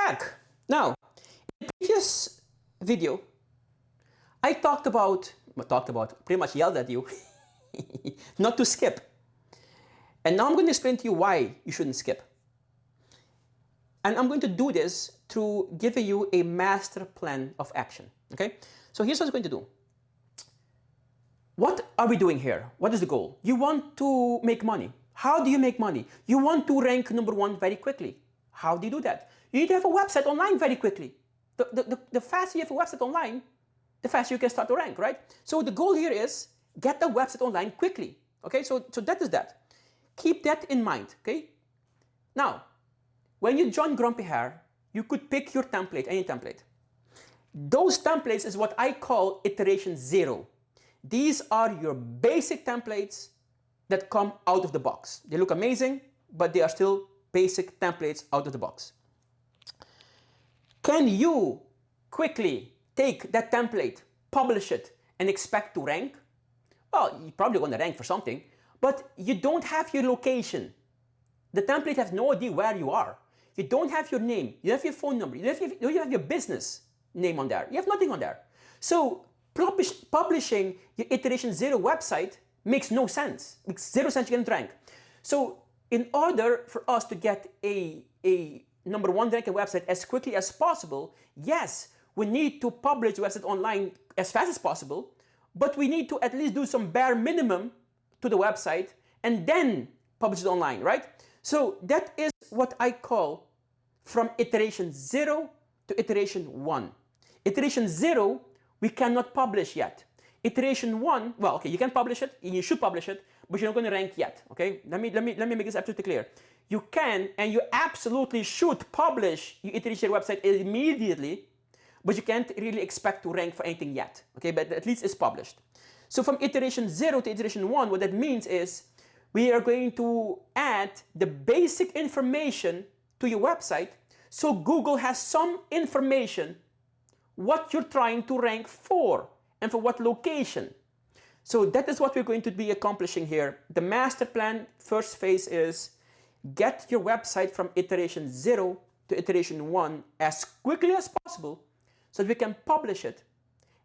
back. Now, in the previous video, I pretty much yelled at you not to skip. And now I'm going to explain to you why you shouldn't skip. And I'm going to do this through giving you a master plan of action. Okay? So here's what I'm going to do. What are we doing here? What is the goal? You want to make money. How do you make money? You want to rank #1 very quickly. How do you do that? You need to have a website online very quickly. The faster you have a website online, the faster you can start to rank, right? So the goal here is get the website online quickly. Okay, so that is that. Keep that in mind, okay? Now, when you join GrumpyHare, you could pick your template, any template. Those templates is what I call iteration 0. These are your basic templates that come out of the box. They look amazing, but they are still basic templates out of the box. Can you quickly take that template, publish it, and expect to rank? Well, you're probably going to rank for something, but you don't have your location. The template has no idea where you are. You don't have your name, you have your phone number, you don't have your business name on there. You have nothing on there. So publishing your iteration 0 website makes no sense. Makes 0 sense you can rank. So in order for us to get a #1 ranking website as quickly as possible, yes, we need to publish the website online as fast as possible, but we need to at least do some bare minimum to the website and then publish it online, right? So that is what I call from iteration 0 to iteration 1. Iteration 0, we cannot publish yet. Iteration 1, well, okay, you can publish it, you should publish it, but you're not going to rank yet, okay? Let me make this absolutely clear. You can and you absolutely should publish your iteration website immediately, but you can't really expect to rank for anything yet, okay? But at least it's published. So from iteration 0 to iteration 1, what that means is we are going to add the basic information to your website so Google has some information what you're trying to rank for and for what location. So that is what we're going to be accomplishing here. The master plan first phase is get your website from iteration 0 to iteration 1 as quickly as possible so that we can publish it.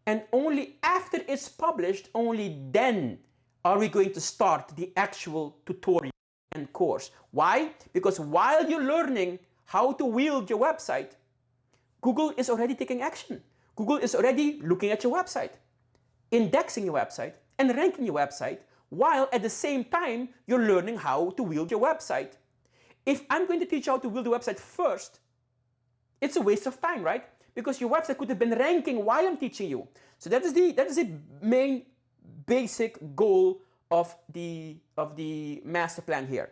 And only after it's published, only then are we going to start the actual tutorial and course. Why? Because while you're learning how to wield your website, Google is already taking action. Google is already looking at your website, indexing your website, and ranking your website, while at the same time, you're learning how to wield your website. If I'm going to teach you how to wield the website first, it's a waste of time, right? Because your website could have been ranking while I'm teaching you. So that is the main basic goal of the master plan here.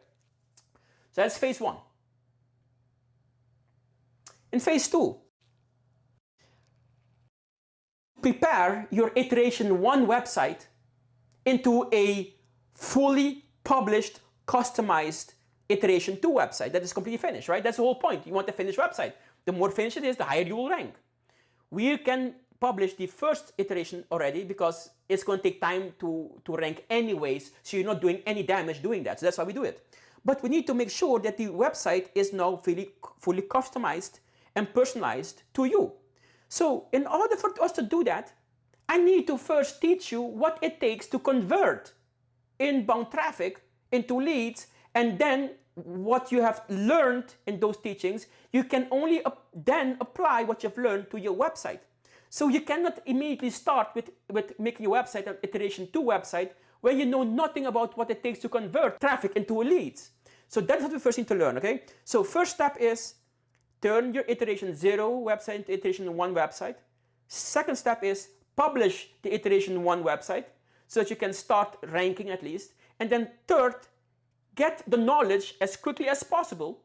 So that's phase 1. In phase 2, prepare your iteration 1 website into a fully published, customized iteration 2 website that is completely finished, right? That's the whole point. You want a finished website. The more finished it is, the higher you will rank. We can publish the first iteration already because it's going to take time to rank anyways, so you're not doing any damage doing that. So that's why we do it. But we need to make sure that the website is now fully customized and personalized to you. So in order for us to do that, I need to first teach you what it takes to convert inbound traffic into leads, and then what you have learned in those teachings, you can only then apply what you've learned to your website. So you cannot immediately start with making your website an iteration 2 website where you know nothing about what it takes to convert traffic into leads. So that's what we first need to learn, okay? So first step is turn your iteration 0 website into iteration 1 website. Second step is publish the iteration 1 website so that you can start ranking at least. And then third, get the knowledge as quickly as possible,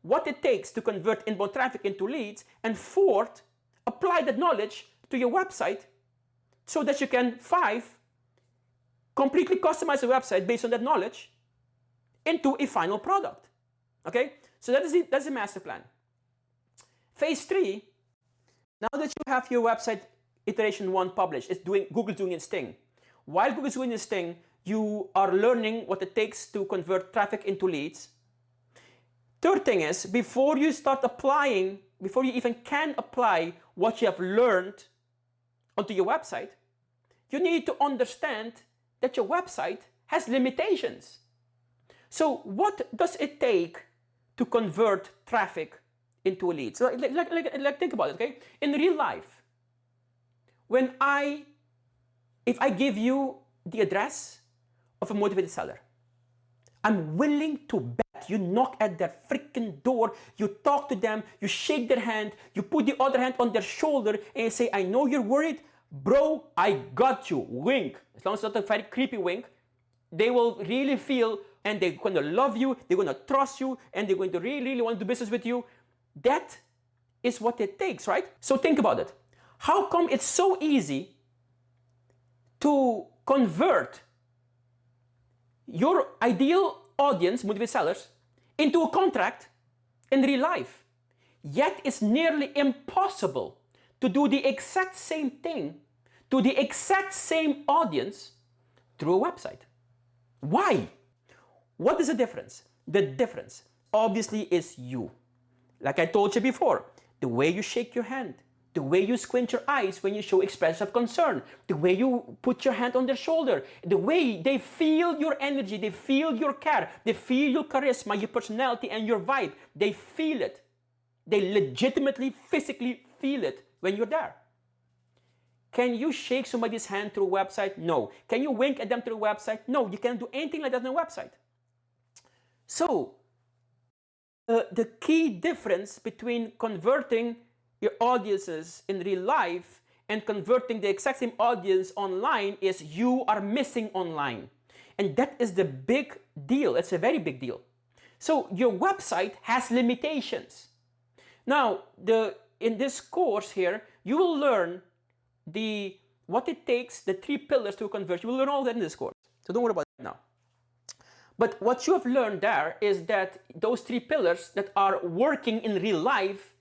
what it takes to convert inbound traffic into leads. And fourth, apply that knowledge to your website so that you can, 5, completely customize the website based on that knowledge into a final product. Okay? So that's the master plan. Phase 3, now that you have your website iteration 1 published, Google's doing its thing. While Google's doing its thing, you are learning what it takes to convert traffic into leads. Third thing is, before you start applying before you even can apply what you have learned onto your website, you need to understand that your website has limitations. So what does it take to convert traffic into a lead? So like think about it, okay? In real life, if I give you the address of a motivated seller, I'm willing to bet you knock at their freaking door, you talk to them, you shake their hand, you put the other hand on their shoulder, and you say, I know you're worried, bro, I got you, wink. As long as it's not a very creepy wink, they will really feel, and they're going to love you, they're going to trust you, and they're going to really, really want to do business with you. That is what it takes, right? So think about it. How come it's so easy to convert your ideal audience, motivated sellers, into a contract in real life? Yet it's nearly impossible to do the exact same thing to the exact same audience through a website. Why? What is the difference? The difference obviously is you. Like I told you before, the way you shake your hand, the way you squint your eyes when you show expressions of concern, the way you put your hand on their shoulder, the way they feel your energy, they feel your care, they feel your charisma, your personality, and your vibe. They feel it. They legitimately, physically feel it when you're there. Can you shake somebody's hand through a website? No. Can you wink at them through a website? No. You can't do anything like that on a website. So, the key difference between converting your audiences in real life and converting the exact same audience online is you are missing online. And that is the big deal. It's a very big deal. So your website has limitations. Now, in this course here, you will learn what it takes, the 3 pillars to convert. You will learn all that in this course. So don't worry about it now. But what you have learned there is that those 3 pillars that are working in real life,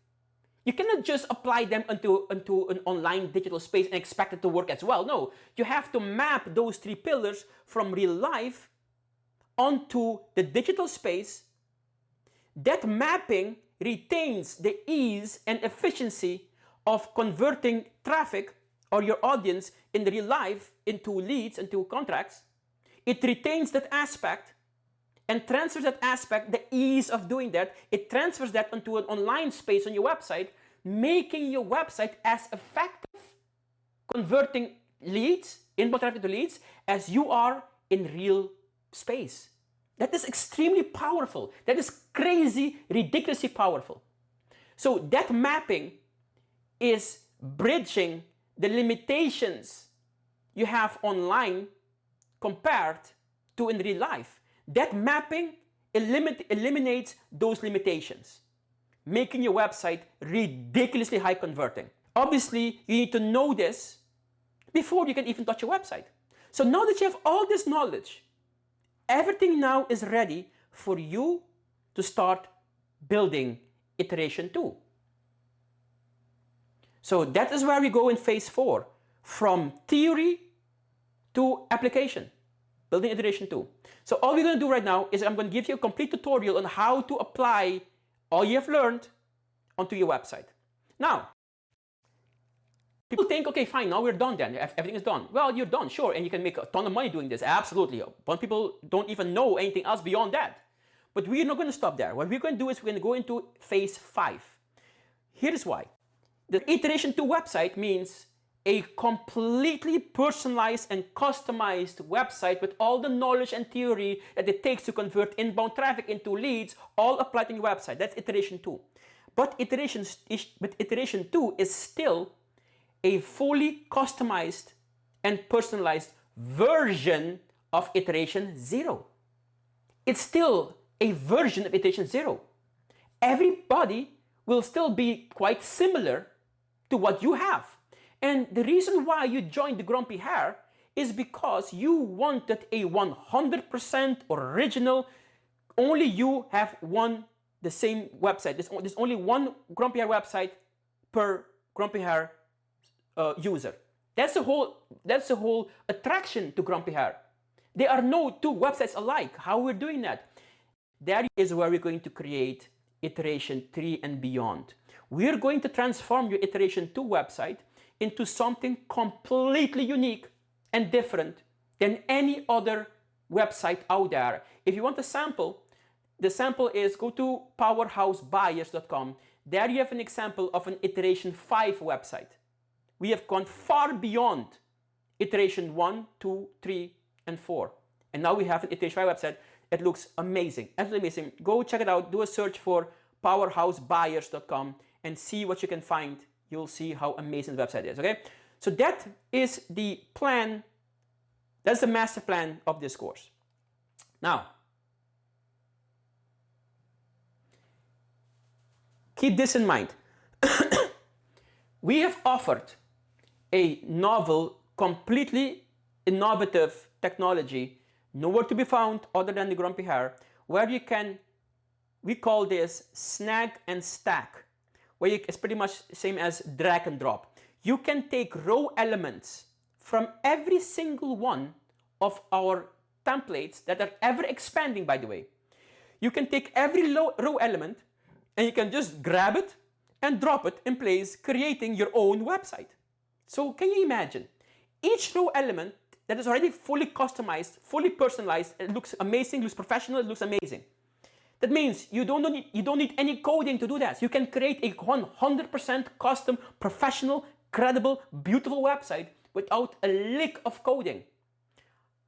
you cannot just apply them into an online digital space and expect it to work as well. No, you have to map those 3 pillars from real life onto the digital space. That mapping retains the ease and efficiency of converting traffic or your audience in real life into leads, into contracts. It retains that aspect and transfers that aspect, the ease of doing that, it transfers that into an online space on your website, making your website as effective converting leads, inbound traffic to leads, as you are in real space. That is extremely powerful. That is crazy, ridiculously powerful. So that mapping is bridging the limitations you have online compared to in real life. That mapping eliminates those limitations, making your website ridiculously high converting. Obviously, you need to know this before you can even touch your website. So now that you have all this knowledge, everything now is ready for you to start building iteration 2. So that is where we go in phase 4, from theory to application, building iteration 2. So all we're going to do right now is I'm going to give you a complete tutorial on how to apply all you have learned onto your website. Now, people think, okay, fine, now we're done then, everything is done. Well, you're done, sure, and you can make a ton of money doing this, absolutely. But people don't even know anything else beyond that. But we're not going to stop there. What we're going to do is we're going to go into phase 5. Here's why. The iteration 2 website means a completely personalized and customized website with all the knowledge and theory that it takes to convert inbound traffic into leads, all applied on your website. That's iteration 2. But iteration 2 is still a fully customized and personalized version of iteration 0. It's still a version of iteration 0. Everybody will still be quite similar to what you have. And the reason why you joined the GrumpyHare is because you wanted a 100% original, only you have the same website. There's only one GrumpyHare website per GrumpyHare user. That's the whole attraction to GrumpyHare. There are no 2 websites alike. How we're doing that? That is where we're going to create iteration 3 and beyond. We're going to transform your iteration 2 website into something completely unique and different than any other website out there. If you want a sample, the sample is go to powerhousebuyers.com. There you have an example of an iteration 5 website. We have gone far beyond iteration 1, 2, 3, and 4. And now we have an iteration 5 website. It looks amazing, absolutely amazing. Go check it out. Do a search for powerhousebuyers.com and see what you can find. You'll see how amazing the website is, okay? So that is the plan. That's the master plan of this course. Now, keep this in mind. We have offered a novel, completely innovative technology, nowhere to be found other than the GrumpyHare, where you can, we call this Snag&Stack, where it's pretty much the same as drag and drop. You can take row elements from every single one of our templates that are ever expanding, by the way. You can take every row element and you can just grab it and drop it in place, creating your own website. So can you imagine? Each row element that is already fully customized, fully personalized, it looks amazing, looks professional, it looks amazing. That means you don't need any coding to do that. You can create a 100% custom, professional, credible, beautiful website without a lick of coding.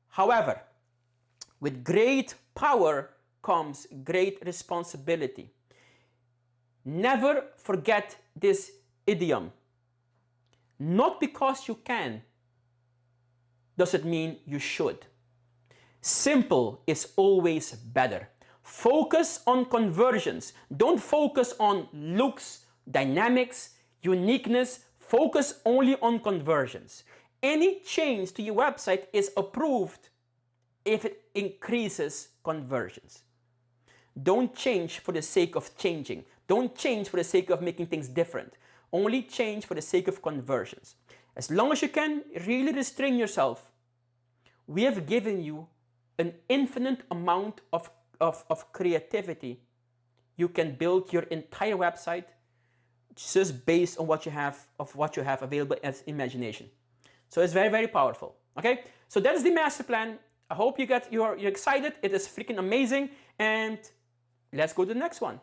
However, with great power comes great responsibility. Never forget this idiom. Not because you can, does it mean you should. Simple is always better. Focus on conversions. Don't focus on looks, dynamics, uniqueness. Focus only on conversions. Any change to your website is approved if it increases conversions. Don't change for the sake of changing. Don't change for the sake of making things different. Only change for the sake of conversions. As long as you can really restrain yourself, we have given you an infinite amount of creativity. You can build your entire website just based on what you have available as imagination. So it's very, very powerful. Okay, so that's the master plan. I hope you're excited. It is freaking amazing, and let's go to the next one.